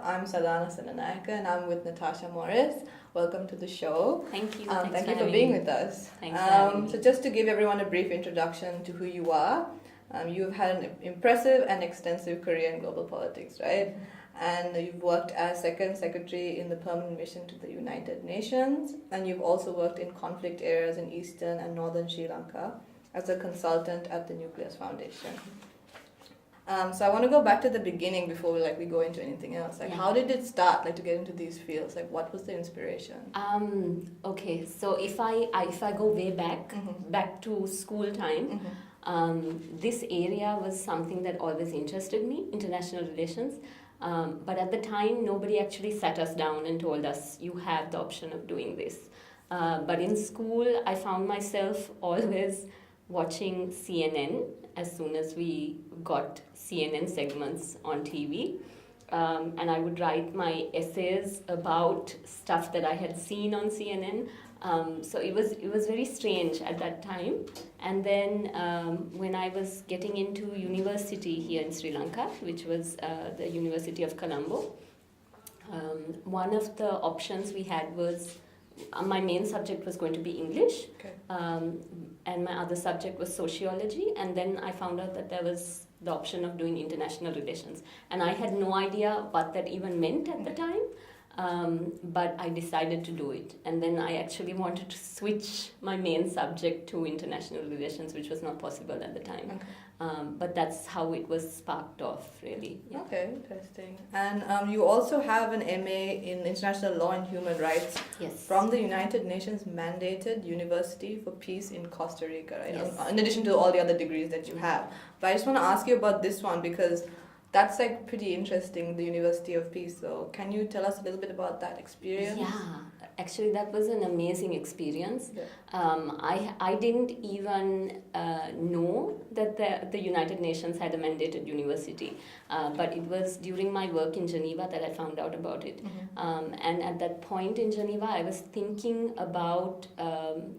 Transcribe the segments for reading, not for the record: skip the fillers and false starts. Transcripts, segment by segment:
I'm Sadhana Senanayaka and I'm with Natasha Maurice. Welcome to the show. Thank you. Thank you for being with us. Thanks for having me. So just to give everyone a brief introduction to who you are, you've had an impressive and extensive career in global politics, right? And you've worked as Second Secretary in the Permanent Mission to the United Nations, and you've also worked in conflict areas in Eastern and Northern Sri Lanka as a consultant at the Nucleus Foundation. So I want to go back to the beginning before we go into anything else. How did it start to get into these fields? What was the inspiration? Okay, so if I go way back to school time, this area was something that always interested me, international relations. But at the time, nobody actually sat us down and told us, you have the option of doing this. But in school, I found myself always watching CNN as soon as we got CNN segments on TV. And I would write my essays about stuff that I had seen on CNN. So it was very strange at that time. And then when I was getting into university here in Sri Lanka, which was the University of Colombo, one of the options we had was my main subject was going to be English, and my other subject was sociology, and then I found out that there was the option of doing international relations, and I had no idea what that even meant at the time, but I decided to do it, and then I actually wanted to switch my main subject to international relations, which was not possible at the time. But that's how it was sparked off, really. Yeah. Okay, interesting. And you also have an MA in International Law and Human Rights from the United Nations mandated University for Peace in Costa Rica, right? Yes. In addition to all the other degrees that you have. But I just want to ask you about this one because that's pretty interesting, the University of Peace. So can you tell us a little bit about that experience? Yeah, actually that was an amazing experience. Yeah. I didn't even know that the United Nations had a mandated university, but it was during my work in Geneva that I found out about it. And at that point in Geneva, I was thinking about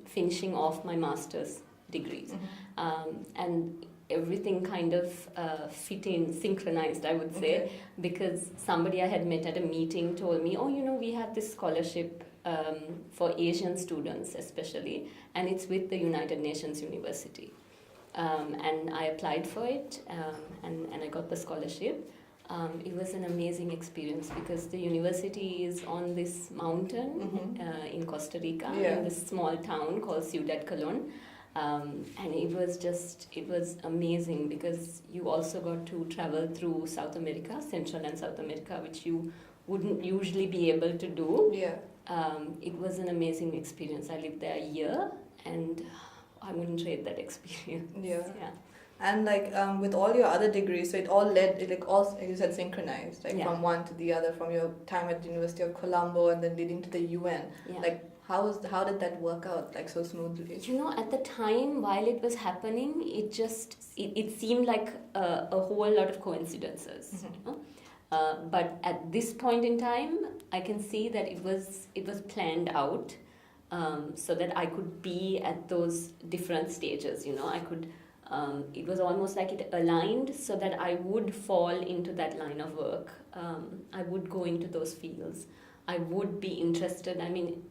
finishing off my master's degrees. And everything kind of fit in, synchronized, I would say, because somebody I had met at a meeting told me, we have this scholarship for Asian students especially, and it's with the United Nations University. And I applied for it, and I got the scholarship. It was an amazing experience because the university is on this mountain in Costa Rica, in this small town called Ciudad Colón. And it was amazing because you also got to travel through South America, Central and South America, which you wouldn't usually be able to do. Yeah. It was an amazing experience. I lived there a year and I wouldn't trade that experience. Yeah. And with all your other degrees, so it all led, all, you said, synchronized, from one to the other, from your time at the University of Colombo and then leading to the UN. Yeah. How did that work out so smoothly? At the time while it was happening, it seemed like a whole lot of coincidences. But at this point in time, I can see that it was planned out so that I could be at those different stages. I could. It was almost like it aligned so that I would fall into that line of work. I would go into those fields. I would be interested. I mean,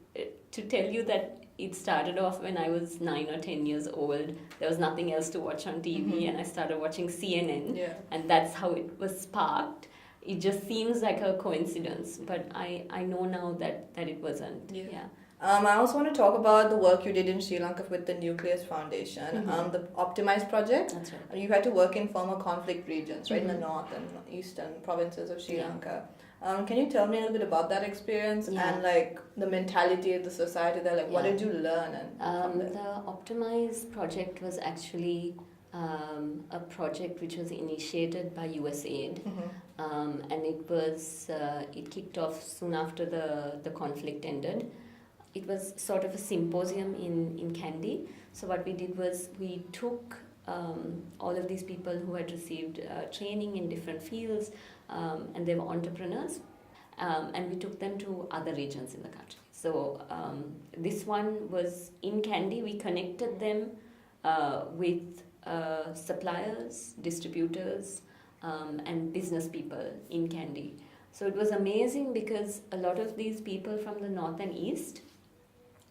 to tell you that it started off when I was 9 or 10 years old. There was nothing else to watch on TV, and I started watching CNN, and that's how it was sparked. It just seems like a coincidence, but I know now that it wasn't. Yeah. I also want to talk about the work you did in Sri Lanka with the Nucleus Foundation, the Optimize project. That's right. You had to work in former conflict regions, right, in the north and eastern provinces of Sri Lanka. Can you tell me a little bit about that experience and the mentality of the society there? What did you learn? The Optimize project was actually a project which was initiated by USAID, and it kicked off soon after the conflict ended. It was sort of a symposium in Kandy. So what we did was we took all of these people who had received training in different fields, and they were entrepreneurs, and we took them to other regions in the country. So this one was in Kandy. We connected them with suppliers, distributors, and business people in Kandy. So it was amazing because a lot of these people from the north and east,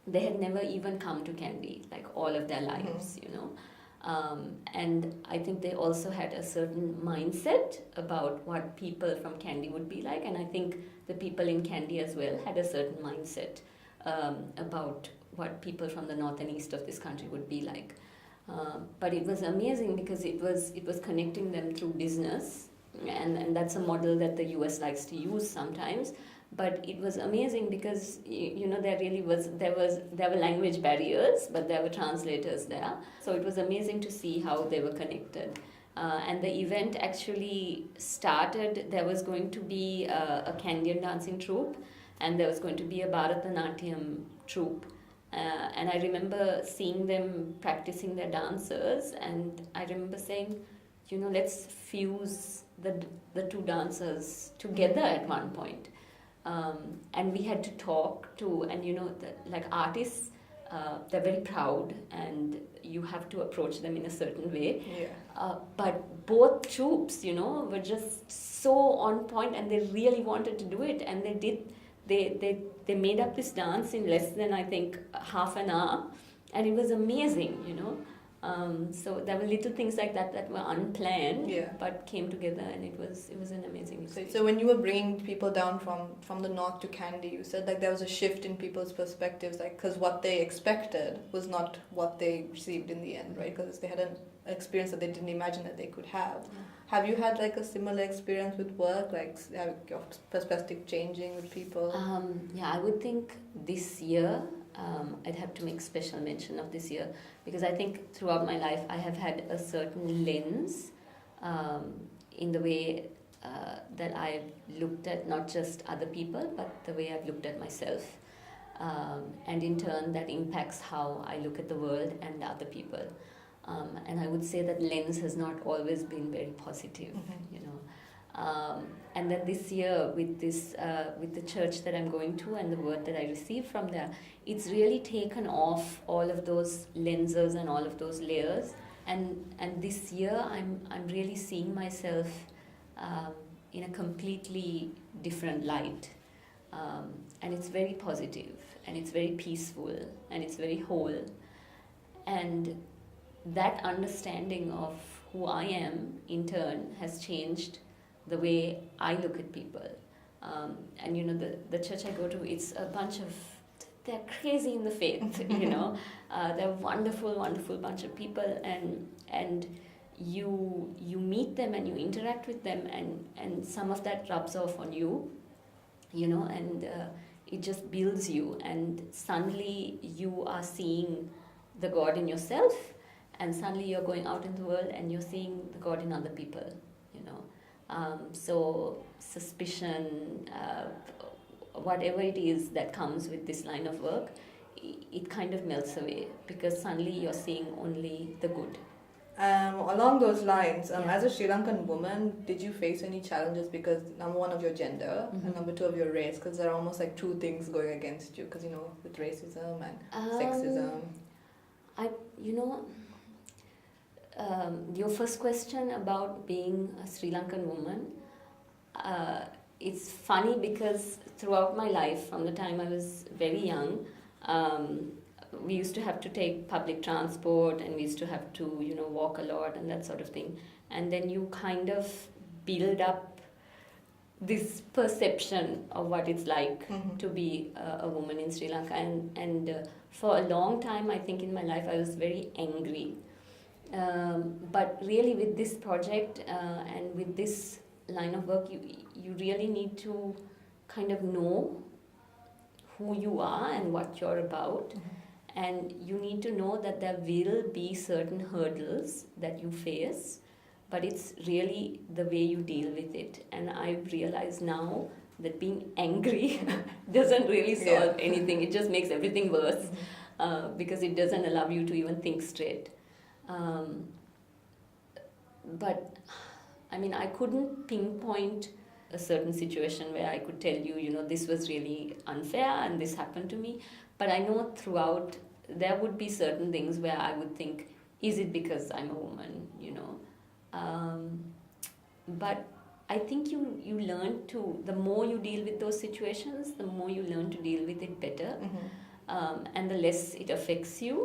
they had never even come to Kandy, like all of their lives, you know. And I think they also had a certain mindset about what people from Kandy would be like, and I think the people in Kandy as well had a certain mindset about what people from the north and east of this country would be like. But it was amazing because it was connecting them through business, and that's a model that the US likes to use sometimes. But it was amazing because you know there were language barriers, but there were translators there. So it was amazing to see how they were connected. And the event actually started. There was going to be a Kandyan dancing troupe, and there was going to be a Bharatanatyam troupe. And I remember seeing them practicing their dances, and I remember saying, you know, let's fuse the two dancers together at one point. And we had to talk to, and you know, like artists, they're very proud, and you have to approach them in a certain way. Yeah. But both troops, you know, were just so on point, and they really wanted to do it, and they did. They made up this dance in less than, I think, half an hour, and it was amazing, you know. So there were little things like that were unplanned, Yeah. but came together, and it was an amazing experience. So when you were bringing people down from the north to Kandy, you said like there was a shift in people's perspectives, like because what they expected was not what they received in the end, right? Because they had an experience that they didn't imagine that they could have. Yeah. Have you had like a similar experience with work, like your perspective changing with people? Yeah, I would think this year, I'd have to make special mention of this year, because I think throughout my life I have had a certain lens in the way that I've looked at not just other people, but the way I've looked at myself. And in turn that impacts how I look at the world and other people. And I would say that lens has not always been very positive, you know. And then this year with the church that I'm going to and the word that I receive from there, it's really taken off all of those lenses and all of those layers. And this year I'm really seeing myself in a completely different light. And it's very positive, and it's very peaceful, and it's very whole. And that understanding of who I am, in turn, has changed the way I look at people. And you know, the church I go to, it's a bunch of, they're crazy in the faith, you know. They're wonderful, wonderful bunch of people, and you meet them and you interact with them, and some of that rubs off on you, you know, and it just builds you, and suddenly you are seeing the God in yourself, and suddenly you're going out in the world and you're seeing the God in other people, you know. So suspicion, whatever it is that comes with this line of work, it kind of melts away, because suddenly you're seeing only the good. Along those lines, Yeah. as a Sri Lankan woman, did you face any challenges because number one of your gender and number two of your race? Because there are almost like two things going against you, because you know, with racism and sexism. You know, your first question about being a Sri Lankan woman, it's funny because throughout my life, from the time I was very young, we used to have to take public transport, and we used to have to, you know, walk a lot and that sort of thing. And then you kind of build up this perception of what it's like to be a woman in Sri Lanka. And for a long time, I think in my life, I was very angry. But really with this project and with this line of work, you really need to kind of know who you are and what you're about. And you need to know that there will be certain hurdles that you face, but it's really the way you deal with it. And I've realized now that being angry doesn't really solve anything. It just makes everything worse because it doesn't allow you to even think straight. But I mean, I couldn't pinpoint a certain situation where I could tell you, you know, this was really unfair and this happened to me. But I know throughout there would be certain things where I would think, is it because I'm a woman, you know? But I think you learn to, the more you deal with those situations, the more you learn to deal with it better, and the less it affects you.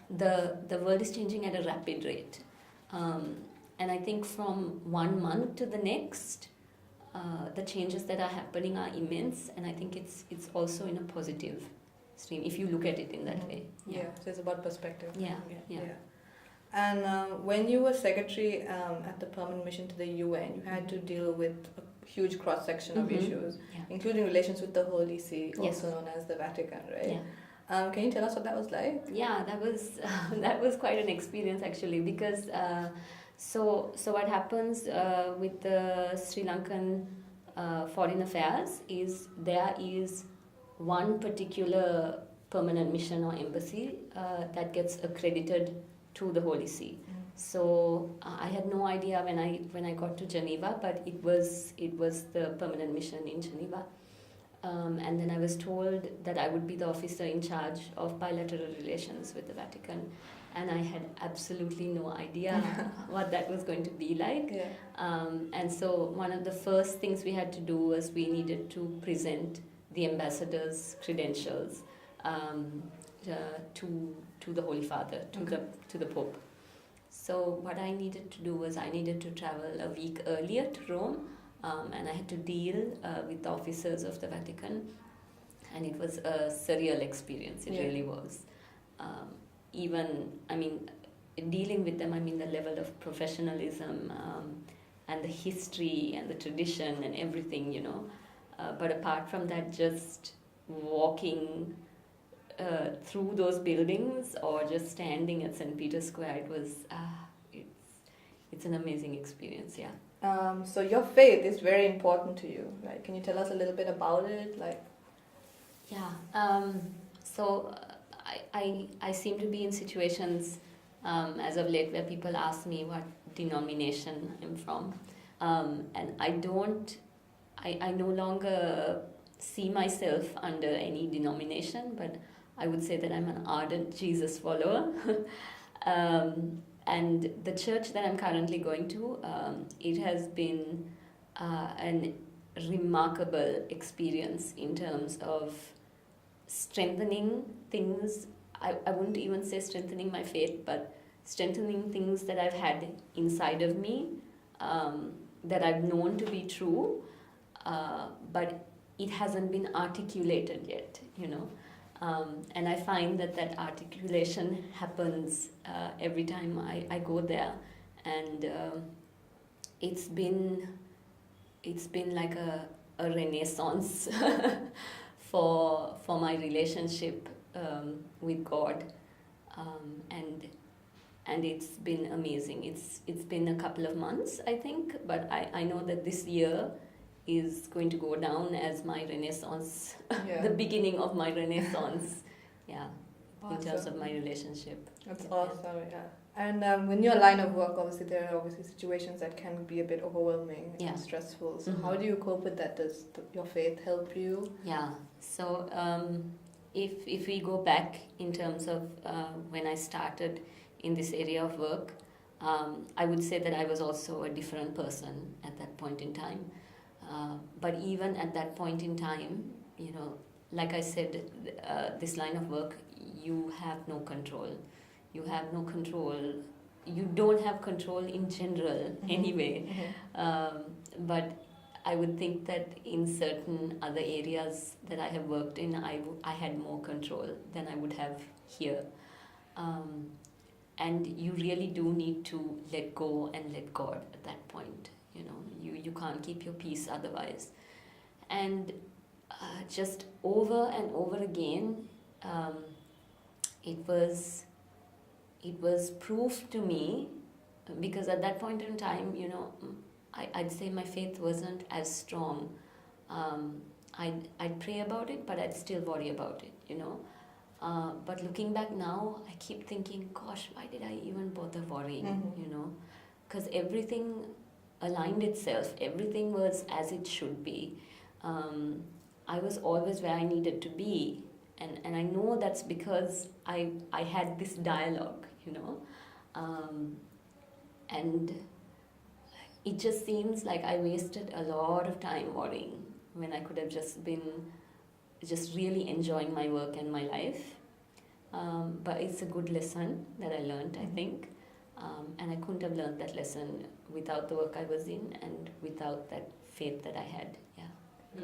The world is changing at a rapid rate, and I think from 1 month to the next, the changes that are happening are immense, and I think it's also in a positive stream if you look at it in that way. Yeah, so it's about perspective. Yeah. And when you were secretary at the permanent mission to the UN, you had to deal with a huge cross section of issues, including relations with the Holy See, also known as the Vatican, right? Can you tell us what that was like? Yeah, that was quite an experience actually, because so what happens with the Sri Lankan Foreign Affairs is there is one particular permanent mission or embassy that gets accredited to the Holy See. So I had no idea when I got to Geneva, but it was the permanent mission in Geneva. And then I was told that I would be the officer in charge of bilateral relations with the Vatican, and I had absolutely no idea what that was going to be like. And so one of the first things we had to do was we needed to present the ambassador's credentials to the Holy Father, to the Pope. So what I needed to do was I needed to travel a week earlier to Rome, and I had to deal with the officers of the Vatican, and it was a surreal experience. It really was. Dealing with them, the level of professionalism and the history and the tradition and everything, but apart from that, just walking through those buildings or just standing at St. Peter's Square, it's an amazing experience, So your faith is very important to you, right? Can you tell us a little bit about it? So I seem to be in situations as of late where people ask me what denomination I'm from, and I no longer see myself under any denomination, but I would say that I'm an ardent Jesus follower. And the church that I'm currently going to, it has been an remarkable experience in terms of strengthening things. I wouldn't even say strengthening my faith, but strengthening things that I've had inside of me, that I've known to be true, but it hasn't been articulated yet, and I find that articulation happens every time I go there, and it's been like a renaissance for my relationship with God, and it's been amazing. It's been a couple of months, I think, but I know that this year is going to go down as my renaissance, the beginning of my renaissance, awesome. In terms of my relationship. That's awesome, And when your line of work, obviously there are situations that can be a bit overwhelming and stressful. So how do you cope with that? Does your faith help you? So if we go back in terms of when I started in this area of work, I would say that I was also a different person at that point in time. But even at that point in time, like I said, this line of work, you have no control. You have no control. You don't have control in general anyway. But I would think that in certain other areas that I have worked in, I had more control than I would have here. And you really do need to let go and let God at that point. You can't keep your peace otherwise. And just over and over again, it was proof to me, because at that point in time, I'd say my faith wasn't as strong. I'd pray about it, but I'd still worry about it, But looking back now, I keep thinking, gosh, why did I even bother worrying, Because everything aligned itself. Everything was as it should be. I was always where I needed to be. And I know that's because I had this dialogue, And it just seems like I wasted a lot of time worrying when I could have just been just really enjoying my work and my life. But it's a good lesson that I learned, I think. And I couldn't have learned that lesson without the work I was in and without that faith that I had. Yeah.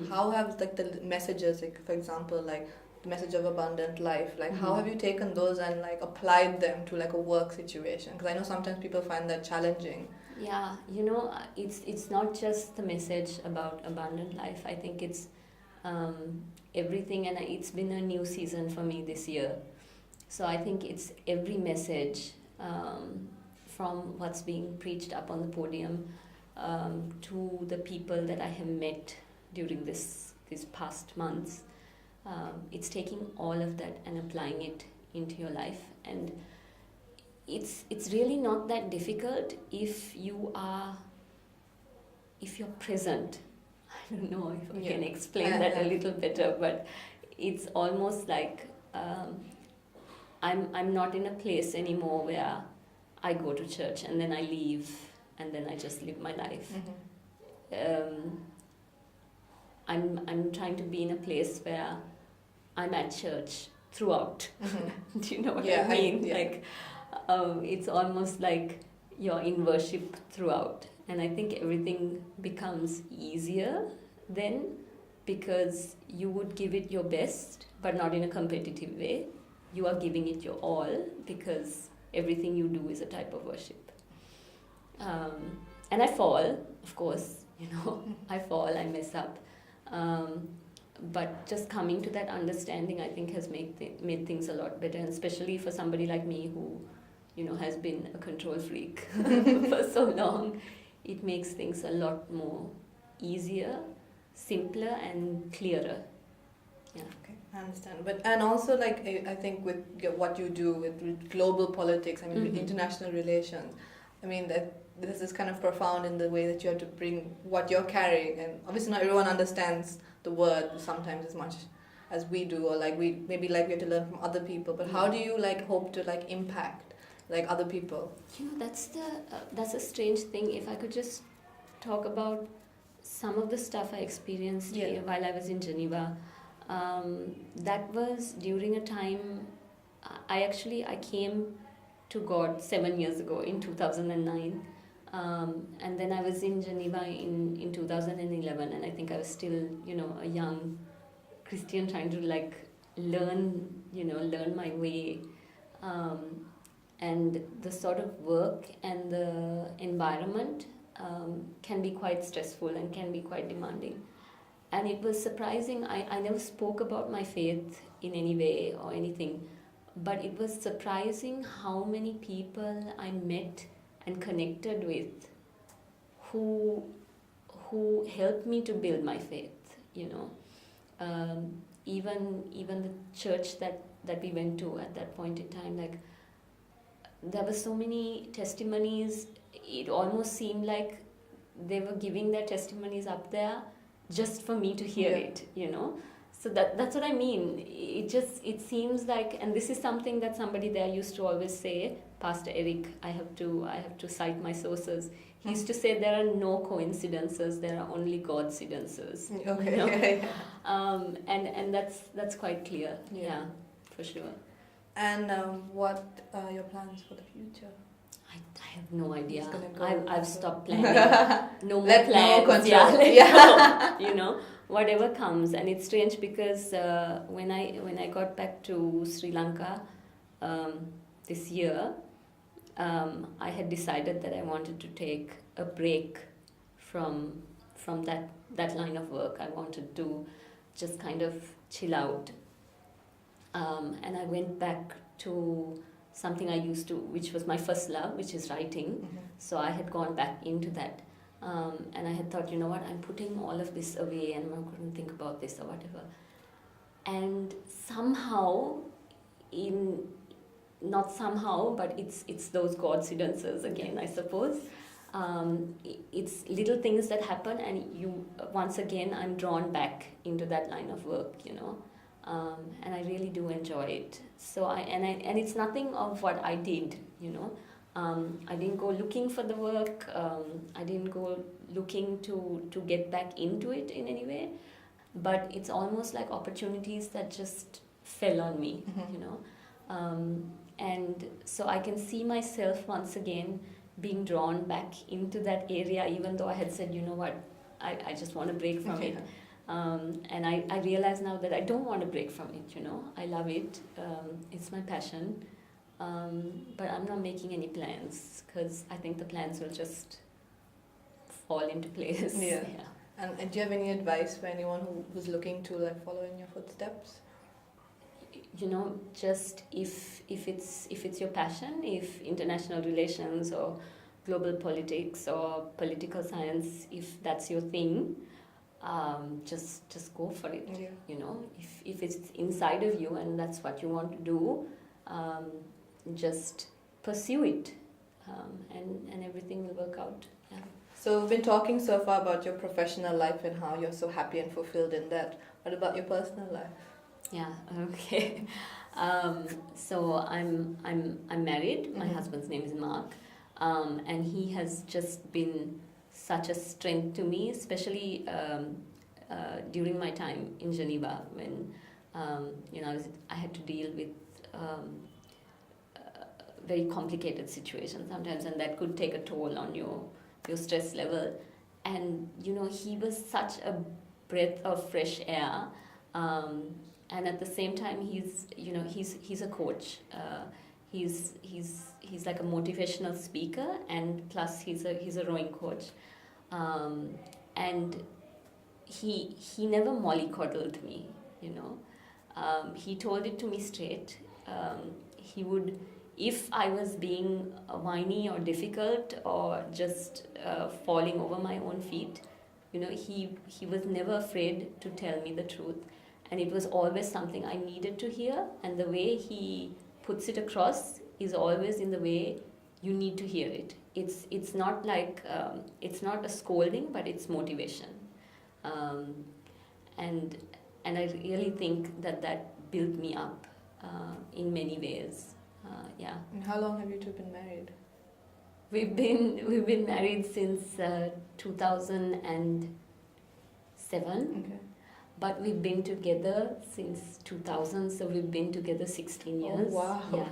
How have like the messages, like for example, like the message of abundant life, like how have you taken those and like applied them to like a work situation? Because I know sometimes people find that challenging. Yeah, it's not just the message about abundant life. I think it's everything, and it's been a new season for me this year. So I think it's every message, from what's being preached up on the podium, to the people that I have met during these past months. It's taking all of that and applying it into your life, and it's really not that difficult if you're present. I don't know if I can explain that a little better, but it's almost like I'm not in a place anymore where I go to church and then I leave and then I just live my life. I'm trying to be in a place where I'm at church throughout. Do you know what I mean? Like it's almost like you're in worship throughout, and I think everything becomes easier then, because you would give it your best, but not in a competitive way. You are giving it your all because everything you do is a type of worship. And I fall, of course, I fall, I mess up. But just coming to that understanding, I think, has made things a lot better, and especially for somebody like me who, has been a control freak for so long. It makes things a lot more easier, simpler, and clearer. Yeah. Okay, I understand. And also, like, I think with what you do with global politics, I mean, with international relations, I mean, that this is kind of profound in the way that you have to bring what you're carrying, and obviously not everyone understands the word sometimes as much as we do, or like we have to learn from other people. But how do you like hope to like impact like other people? That's a strange thing. If I could just talk about some of the stuff I experienced while I was in Geneva. That was during a time I came to God 7 years ago in 2009, and then I was in Geneva in 2011, and I think I was still a young Christian trying to like learn my way, and the sort of work and the environment can be quite stressful and can be quite demanding. And it was surprising. I never spoke about my faith in any way or anything, but it was surprising how many people I met and connected with who helped me to build my faith. Even the church that we went to at that point in time, like there were so many testimonies. It almost seemed like they were giving their testimonies up there just for me to hear it, So that's what I mean. It seems like, and this is something that somebody there used to always say, Pastor Eric, I have to cite my sources. He used to say there are no coincidences, there are only Godcidences. Okay. And that's quite clear. Yeah, for sure. And what are your plans for the future? I have no idea. I've stopped planning. No more Let plans. No control. Whatever comes. And it's strange because when I got back to Sri Lanka this year, I had decided that I wanted to take a break from that line of work. I wanted to just kind of chill out. And I went back to something I used to, which was my first love, which is writing. So I had gone back into that. And I had thought, you know what, I'm putting all of this away and I'm not going to think about this or whatever. And somehow, not somehow, but it's those coincidences again, I suppose. It's little things that happen, and once again, I'm drawn back into that line of work, and I really do enjoy it. So and it's nothing of what I did, I didn't go looking for the work. I didn't go looking to get back into it in any way. But it's almost like opportunities that just fell on me, you know. And so I can see myself once again being drawn back into that area, even though I had said, you know what, I just want to break from it. And I realize now that I don't want to break from it, you know. I love it. It's my passion. But I'm not making any plans because I think the plans will just fall into place. Yeah. And do you have any advice for anyone who's looking to like follow in your footsteps? You know, just if it's your passion, if international relations or global politics or political science, if that's your thing, just go for it. Yeah. You know, if it's inside of you and that's what you want to do, just pursue it, and everything will work out. Yeah. So we've been talking so far about your professional life and how you're so happy and fulfilled in that. What about your personal life? Yeah. Okay. So I'm married. My husband's name is Mark, and he has just been such a strength to me, especially during my time in Geneva when you know I had to deal with very complicated situations sometimes, and that could take a toll on your stress level. And you know, he was such a breath of fresh air, and at the same time he's a coach. He's like a motivational speaker, and plus he's a rowing coach, and he never mollycoddled me, you know. He told it to me straight. He would, if I was being whiny or difficult or just falling over my own feet, you know, he was never afraid to tell me the truth, and it was always something I needed to hear. And the way he puts it across is always in the way you need to hear it. It's not like it's not a scolding, but it's motivation, and I really think that built me up in many ways. Yeah. And how long have you two been married? We've been married since 2007. Okay. But we've been together since 2000, so we've been together 16 years. Oh, wow. Yeah.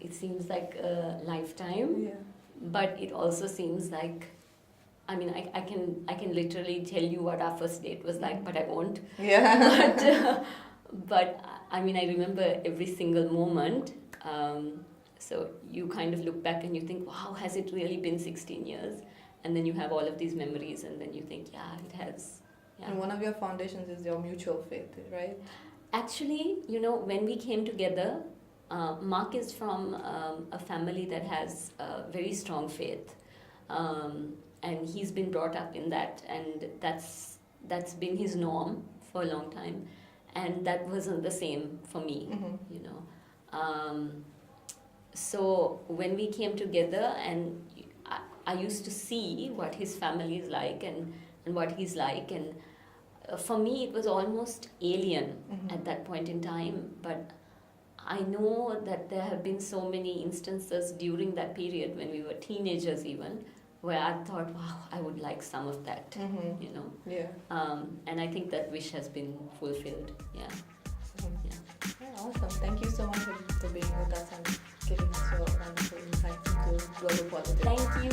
It seems like a lifetime. Yeah. But it also seems like, I mean, I can literally tell you what our first date was like, but I won't. Yeah. But I mean, I remember every single moment. So you kind of look back and you think, wow, has it really been 16 years? And then you have all of these memories, and then you think, yeah, it has. Yeah. And one of your foundations is your mutual faith, right? Actually, you know, when we came together, Mark is from a family that has very strong faith, and he's been brought up in that, and that's been his norm for a long time, and that wasn't the same for me, you know. So when we came together, and I used to see what his family is like and what he's like, and for me it was almost alien at that point in time. But I know that there have been so many instances during that period when we were teenagers even, where I thought, wow, I would like some of that, you know. Yeah. And I think that wish has been fulfilled. Yeah. Yeah, awesome. Thank you so much for being with us and giving us your wonderful insights into global politics. Thank you.